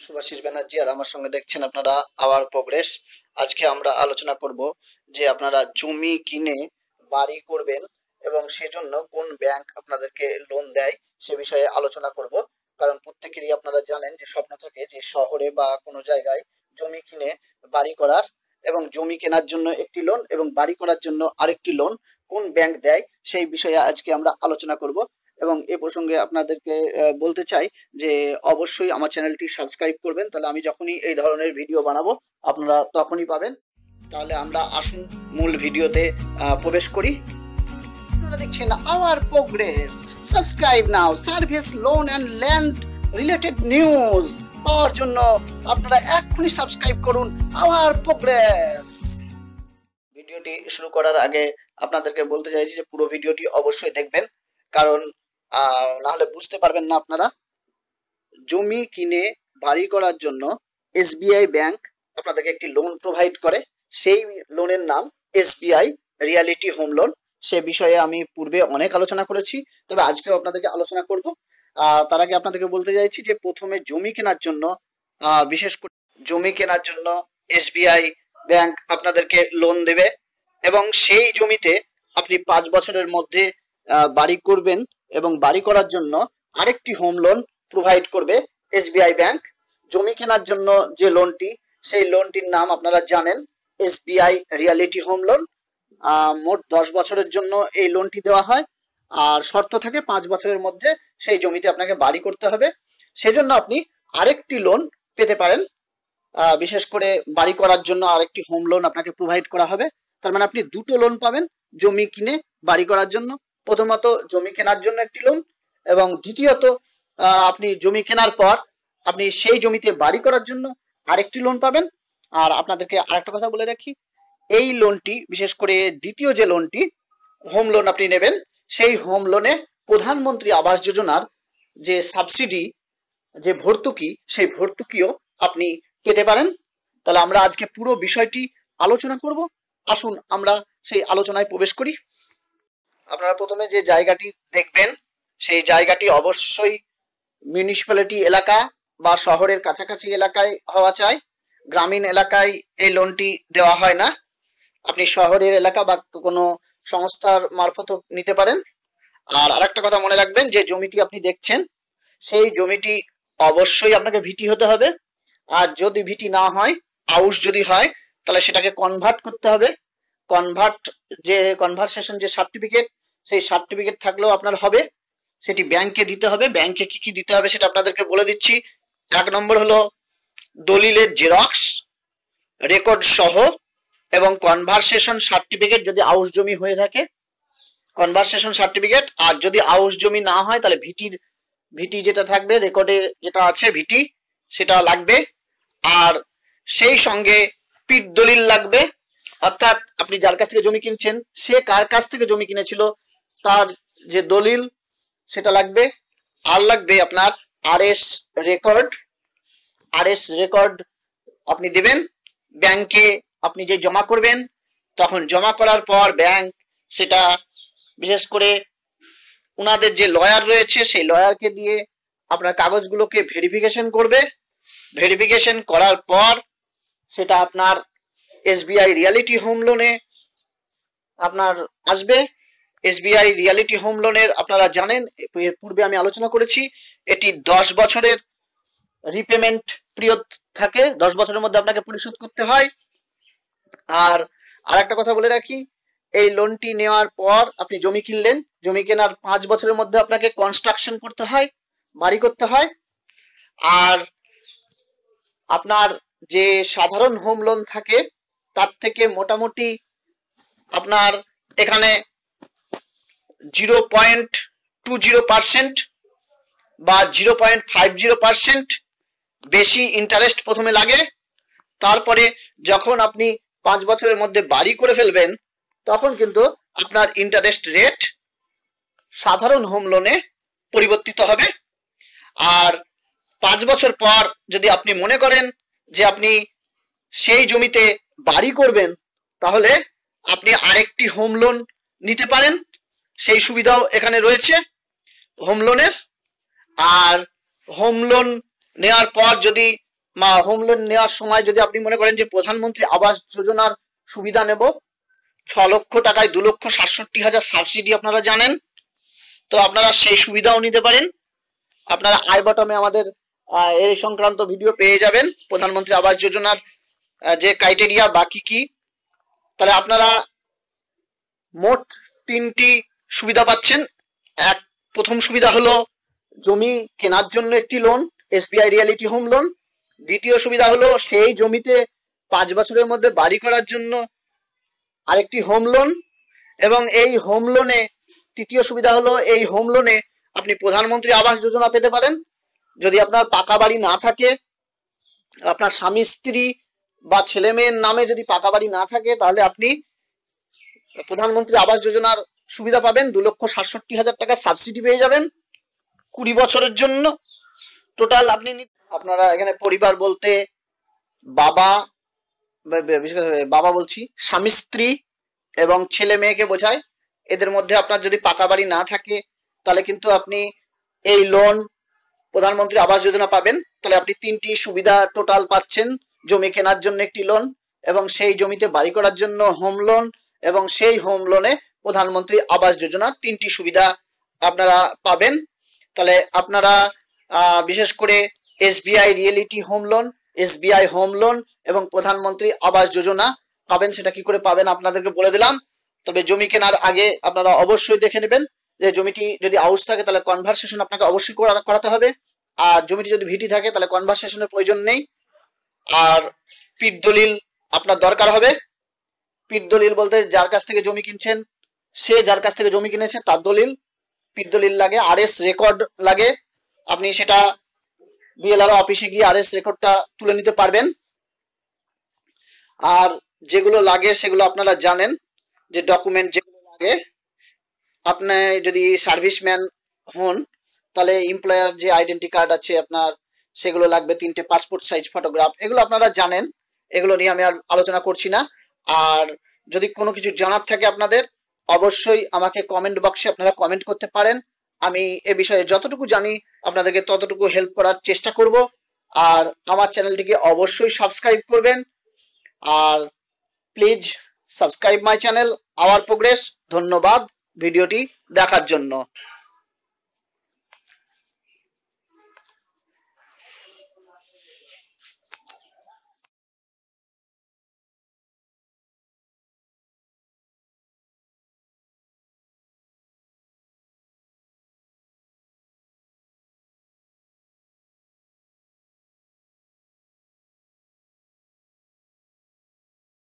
সুভাষিস ব্যানার্জি আর আমার সঙ্গে দেখছেন আপনারা আওয়ার প্রোগ্রেস। আজকে আমরা আলোচনা করব যে আপনারা জমি কিনে বাড়ি করবেন এবং সেজন্য কোন ব্যাংক আপনাদেরকে লোন দেয় সে বিষয়ে আলোচনা করব। কারণ প্রত্যেকেরই আপনারা জানেন যে স্বপ্ন থাকে যে শহরে বা কোনো জায়গায় জমি কিনে বাড়ি করার, এবং জমি কেনার জন্য একটি লোন এবং বাড়ি করার জন্য আরেকটি লোন কোন ব্যাংক দেয় সেই বিষয়ে আজকে আমরা আলোচনা করব। এবং এ প্রসঙ্গে আপনাদেরকে বলতে চাই যে অবশ্যই আমার চ্যানেলটি সাবস্ক্রাইব করবেন, তাহলে আমি যখনই এই ধরনের ভিডিও বানাবো আপনারা তখনই পাবেন। তাহলে আমরা আসুন মূল ভিডিওতে প্রবেশ করি। আপনারা দেখছেন our progress. Subscribe now. Service, loan and land related news পাওয়ার জন্য আপনারা এখনই সাবস্ক্রাইব করুন আওয়ার প্রোগ্রেস। ভিডিওটি শুরু করার আগে আপনাদেরকে বলতে চাইছি যে পুরো ভিডিওটি অবশ্যই দেখবেন, কারণ না হলে বুঝতে পারবেন না আপনারা। জমি কিনে বাড়ি করার জন্য এসবিআই ব্যাংক আপনাদেরকে একটি লোন প্রোভাইড করে, সেই লোনের নাম এসবিআই রিয়ালিটি হোম লোন। সে বিষয়ে আমি পূর্বে অনেক আলোচনা করেছি, তবে আজকেও আপনাদেরকে আলোচনা করব। তার আগে আপনাদেরকে বলতে চাইছি যে প্রথমে জমি কেনার জন্য, বিশেষ করে জমি কেনার জন্য এসবিআই ব্যাংক আপনাদেরকে লোন দেবে এবং সেই জমিতে আপনি 5 বছরের মধ্যে বাড়ি করবেন এবং বাড়ি করার জন্য আরেকটি হোম লোন প্রোভাইড করবে এসবিআই ব্যাংক। জমি কেনার জন্য যে লোনটি, সেই লোনটির নাম আপনারা জানেন, এসবিআই রিয়ালিটি হোম লোন। মোট 10 বছরের জন্য এই লোনটি দেওয়া হয়, আর শর্ত থাকে 5 বছরের মধ্যে সেই জমিতে আপনাকে বাড়ি করতে হবে। সেজন্য আপনি আরেকটি লোন পেতে পারেন, বিশেষ করে বাড়ি করার জন্য আরেকটি হোম লোন আপনাকে প্রোভাইড করা হবে। তার মানে আপনি দুটো লোন পাবেন জমি কিনে বাড়ি করার জন্য। প্রথমত জমি কেনার জন্য একটি লোন, এবং দ্বিতীয়ত আপনি জমি কেনার পর আপনি সেই জমিতে বাড়ি করার জন্য আরেকটি লোন পাবেন। আর আপনাদেরকে আরেকটা কথা বলে রাখি, এই লোনটি, বিশেষ করে দ্বিতীয় যে লোনটি হোম লোন আপনি নেবেন, সেই হোম লোনে প্রধানমন্ত্রী আবাস যোজনার যে সাবসিডি, যে ভর্তুকি, সেই ভর্তুকিও আপনি পেতে পারেন। তাহলে আমরা আজকে পুরো বিষয়টি আলোচনা করব। আসুন আমরা সেই আলোচনায় প্রবেশ করি। আপনারা প্রথমে যে জায়গাটি দেখবেন সেই জায়গাটি অবশ্যই মিউনিসিপ্যালিটি এলাকা বা শহরের কাছাকাছি এলাকায় হওয়া চাই। গ্রামীণ এলাকায় এই লোনটি দেওয়া হয় না। আপনি শহরের এলাকা বা কোনো সংস্থার মারফত নিতে পারেন। আর আরেকটা কথা মনে রাখবেন, যে জমিটি আপনি দেখছেন সেই জমিটি অবশ্যই আপনাকে ভিটি হতে হবে। আর যদি ভিটি না হয়, আউশ যদি হয়, তাহলে সেটাকে কনভার্ট করতে হবে। কনভার্সেশন যে সার্টিফিকেট, সেই সার্টিফিকেট থাকলেও আপনার হবে, সেটি ব্যাংকে দিতে হবে। ব্যাংকে কি কি দিতে হবে সেটা আপনাদেরকে বলে দিচ্ছি। 1 নম্বর হলো দলিলের জেরক্স, রেকর্ড সহ, এবং কনভার্সেশন সার্টিফিকেট যদি আউশ জমি হয়ে থাকে, কনভার্সেশন সার্টিফিকেট। আর যদি আউশ জমি না হয় তাহলে ভিটি যেটা থাকবে, রেকর্ডে যেটা আছে ভিটি, সেটা লাগবে। আর সেই সঙ্গে পিট দলিল লাগবে, অর্থাৎ আপনি যার কাছ থেকে জমি কিনছেন সে কার কাছ থেকে জমি কিনেছিল তার যে দলিল, সেটা লাগবে। আর লাগবে আপনার আরএস রেকর্ড আপনি দেবেন ব্যাংকে। আপনি যে জমা করবেন, তখন জমা করার পর ব্যাংক সেটা, বিশেষ করে উনাদের যে লয়ার রয়েছে সেই লয়ারকে দিয়ে আপনার কাগজগুলোকে ভেরিফিকেশন করবে। ভেরিফিকেশন করার পর সেটা আপনার এসবিআই রিয়ালিটি হোম লোনে আপনার আসবে। এসবিআই রিয়ালিটি হোম লোনের আপনারা জানেন, পূর্বে আমি আলোচনা করেছি, এটি 10 বছরের রিপেমেন্ট পিরিয়ড থাকে, 10 বছরের মধ্যে আপনাকে পরিশোধ করতে হয়। আর আরেকটা কথা বলে রাখি, এই লোনটি নেওয়ার পর আপনি জমি কিনলেন, জমি কেনার 5 বছরের মধ্যে আপনাকে কনস্ট্রাকশন করতে হয়, বাড়ি করতে হয়। আর আপনার যে সাধারণ হোম লোন থাকে তার থেকে মোটামুটি আপনার এখানে 0.20% বা 0.50% বেশি ইন্টারেস্ট প্রথমে লাগে। তারপরে যখন আপনি 5 বছরের মধ্যে বাড়ি করে ফেলবেন, তখন কিন্তু আপনার ইন্টারেস্ট রেট সাধারণ হোম লোনে পরিবর্তিত হবে। আর 5 বছর পর যদি আপনি মনে করেন যে আপনি সেই জমিতে বাড়ি করবেন, তাহলে আপনি আরেকটি হোম লোন নিতে পারেন। সেই সুবিধাও এখানে রয়েছে হোম লোনের। আর হোম লোন নেওয়ার পর যদি হোম লোন নেওয়ার সময় যদি আপনি মনে করেন যে প্রধানমন্ত্রী আবাস যোজনার সুবিধা নেব, 6 লক্ষ টাকায় 2,67,000 সাবসিডি আপনারা জানেন, তো আপনারা সেই সুবিধাও নিতে পারেন। আপনারা আই বটমে আমাদের এই সংক্রান্ত ভিডিও পেয়ে যাবেন, প্রধানমন্ত্রী আবাস যোজনার যে ক্রাইটেরিয়া বা কি। তাহলে আপনারা মোট 3টি সুবিধা পাচ্ছেন। প্রথম সুবিধা হলো জমি কেনার জন্য একটি loan, SBI reality home loan. দ্বিতীয় সুবিধা হলো সেই জমিতে 5 বছরের মধ্যে বাড়ি করার জন্য আরেকটি হোম লোন। এবং এই হোম লোনে তৃতীয় সুবিধা হলো এই হোম লোনে আপনি প্রধানমন্ত্রী আবাস যোজনা পেতে পারেন। যদি আপনার পাকা বাড়ি না থাকে, আপনার স্বামী স্ত্রী বা ছেলে মেয়ের নামে যদি পাকা বাড়ি না থাকে, তাহলে আপনি প্রধানমন্ত্রী আবাস যোজনার সুবিধা পাবেন। 2,67,000 টাকা সাবসিডি পেয়ে যাবেন 20 বছরের জন্য। টোটাল আপনারা এখানে পরিবার বলতে বাবা বলছি, স্বামী স্ত্রী এবং ছেলে মেয়েকে বোঝায়। এদের মধ্যে আপনার যদি পাকা বাড়ি না থাকে, তাহলে কিন্তু আপনি এই লোন প্রধানমন্ত্রী আবাস যোজনা পাবেন। তাহলে আপনি 3টি সুবিধা টোটাল পাচ্ছেন, জমি কেনার জন্য একটি লোন, এবং সেই জমিতে বাড়ি করার জন্য হোম লোন, এবং সেই হোম লোনে প্রধানমন্ত্রী আবাস যোজনা, 3টি সুবিধা আপনারা পাবেন। তাহলে আপনারা বিশেষ করে SBI reality home loan, SBI home loan এবং প্রধানমন্ত্রী আবাস যোজনা পাবেন। সেটা কি করে পাবেন আপনাদেরকে বলে দিলাম। তবে জমি কেনার আগে আপনারা অবশ্যই দেখে নেবেন যে জমিটি যদি আউস থাকে তাহলে কনভারসেশন আপনাকে অবশ্যই করাতে হবে, আর জমিটি যদি ভিটি থাকে তাহলে কনভারসেশনের প্রয়োজন নেই। আর পিট দলিল আপনার দরকার হবে। পিট দলিল বলতে যার কাছ থেকে জমি কিনছেন, সে যার কাছ থেকে জমি কিনেছে তার দলিল, পিট দলিল লাগে। RS রেকর্ড লাগে, আপনি সেটা BLRO অফিসে গিয়ে RS রেকর্ডটা তুলে নিতে পারবেন। আর যেগুলো লাগে সেগুলো আপনারা জানেন, যে ডকুমেন্ট যেগুলো লাগে। আপনি যদি সার্ভিসম্যান হন তাহলে এমপ্লয়ার যে আইডেন্টি কার্ড আছে আপনার, সেগুলো লাগবে। 3টে পাসপোর্ট সাইজ ফটোগ্রাফ, এগুলো আপনারা জানেন, এগুলো নিয়ে আমি আর আলোচনা করছি না। আর যদি কোনো কিছু জানার থাকে আপনাদের, অবশ্যই আমাকে কমেন্ট বক্সে আপনারা কমেন্ট করতে পারেন। আমি এ বিষয়ে যতটুকু জানি আপনাদেরকে ততটুকু হেল্প করার চেষ্টা করব। আর আমার চ্যানেলটিকে অবশ্যই সাবস্ক্রাইব করবেন। আর please subscribe my channel our progress. ধন্যবাদ ভিডিওটি দেখার জন্য।